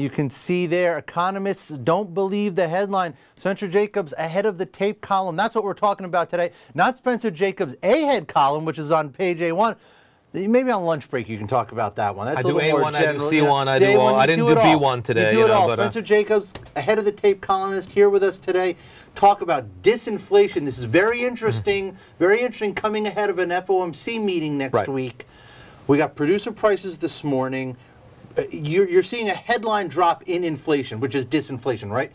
you can see there, economists don't believe the headline. Spencer Jakab's ahead of the tape column. That's what we're talking about today. Not Spencer Jakab's ahead column, which is on page A1. Maybe on lunch break you can talk about that one. That's I do A1, I do C1, I do all. I didn't do B1 today. You do it all. Spencer Jakab's ahead of the tape columnist here with us today. Talk about disinflation. This is very interesting. Very interesting coming ahead of an FOMC meeting next week. We got producer prices this morning. You're seeing a headline drop in inflation, which is disinflation, right?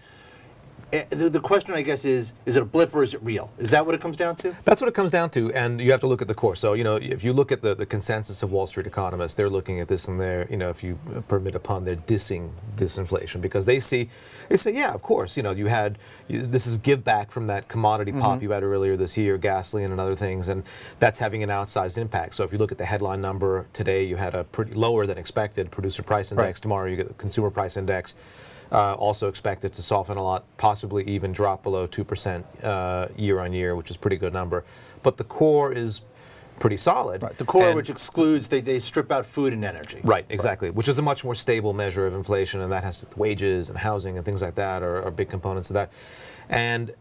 The question, I guess, is it a blip or is it real? Is that what it comes down to? That's what it comes down to, and you have to look at the core. So, if you look at the consensus of Wall Street economists, they're looking at this and they're, if you permit upon, they're dissing disinflation because they say, yeah, of course, this is give back from that commodity pop you had earlier this year, gasoline and other things, and that's having an outsized impact. So if you look at the headline number today, you had a pretty lower than expected producer price index. Right. Tomorrow you get the consumer price index. Also expected to soften a lot, possibly even drop below 2% year on year, which is a pretty good number. But the core is pretty solid. Right. The core, which excludes, they strip out food and energy. Right, exactly, which is a much more stable measure of inflation, and that has to do with wages and housing and things like that are big components of that. And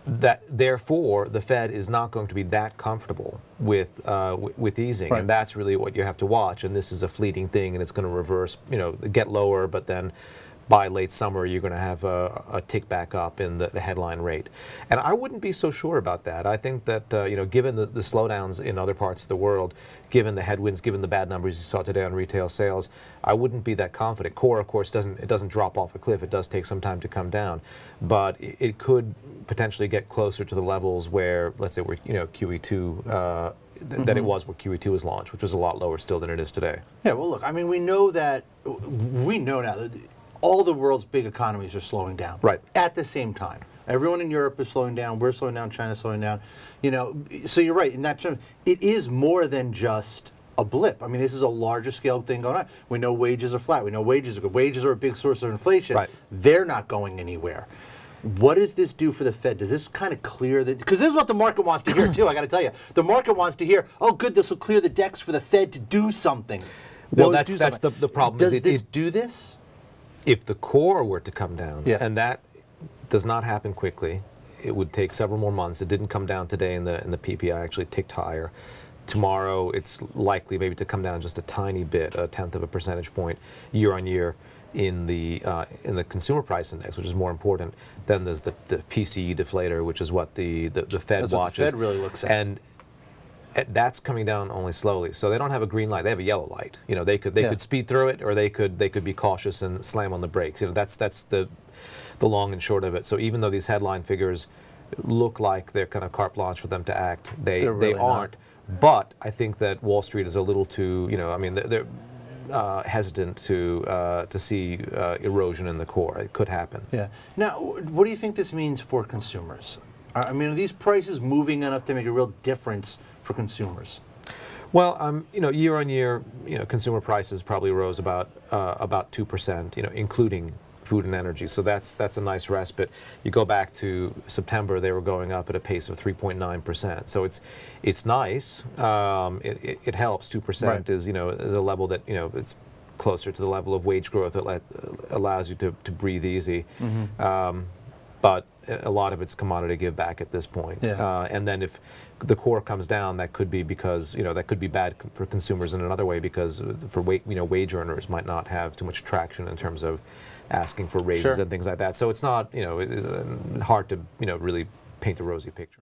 that, therefore, the Fed is not going to be that comfortable with easing, and that's really what you have to watch. And this is a fleeting thing, and it's going to reverse, get lower, but then by late summer, you're going to have a tick back up in the headline rate. And I wouldn't be so sure about that. I think that, given the slowdowns in other parts of the world, given the headwinds, given the bad numbers you saw today on retail sales, I wouldn't be that confident. Core, of course, doesn't drop off a cliff. It does take some time to come down. But it could potentially get closer to the levels where, let's say, we're, QE2, than it was where QE2 was launched, which was a lot lower still than it is today. Yeah, well, look, I mean, we know now that all the world's big economies are slowing down at the same time. Everyone in Europe is slowing down. We're slowing down. China's slowing down. So you're right. In that term, it is more than just a blip. I mean, this is a larger scale thing going on. We know wages are flat. We know wages are good. Wages are a big source of inflation. Right. They're not going anywhere. What does this do for the Fed? Does this kind of clear the... Because this is what the market wants to hear, too. I got to tell you. The market wants to hear, oh, good, this will clear the decks for the Fed to do something. Well, that's the problem. Does this do this? If the core were to come down, and that does not happen quickly, it would take several more months. It didn't come down today, and the PPI actually ticked higher. Tomorrow, it's likely maybe to come down just a tiny bit, 1/10 of a percentage point year on year in the consumer price index, which is more important. Then there's the PCE deflator, which is what the Fed watches. What the Fed really looks at. And that's coming down only slowly, so they don't have a green light. They have a yellow light. They could speed through it, or they could be cautious and slam on the brakes. That's the long and short of it. So even though these headline figures look like they're kind of carte blanche for them to act, they aren't. But I think that Wall Street is a little too, I mean, they're hesitant to see erosion in the core. It could happen. Yeah. Now, what do you think this means for consumers? I mean, are these prices moving enough to make a real difference for consumers? Well, year on year, consumer prices probably rose about 2%, including food and energy. So that's a nice respite. You go back to September, they were going up at a pace of 3.9%. So it's nice. It helps. 2% is a level that it's closer to the level of wage growth that allows you to breathe easy. But a lot of it's commodity give back at this point. And then if the core comes down, that could be because that could be bad for consumers in another way, because for wage earners might not have too much traction in terms of asking for raises and things like that. So it's not it's hard to really paint a rosy picture.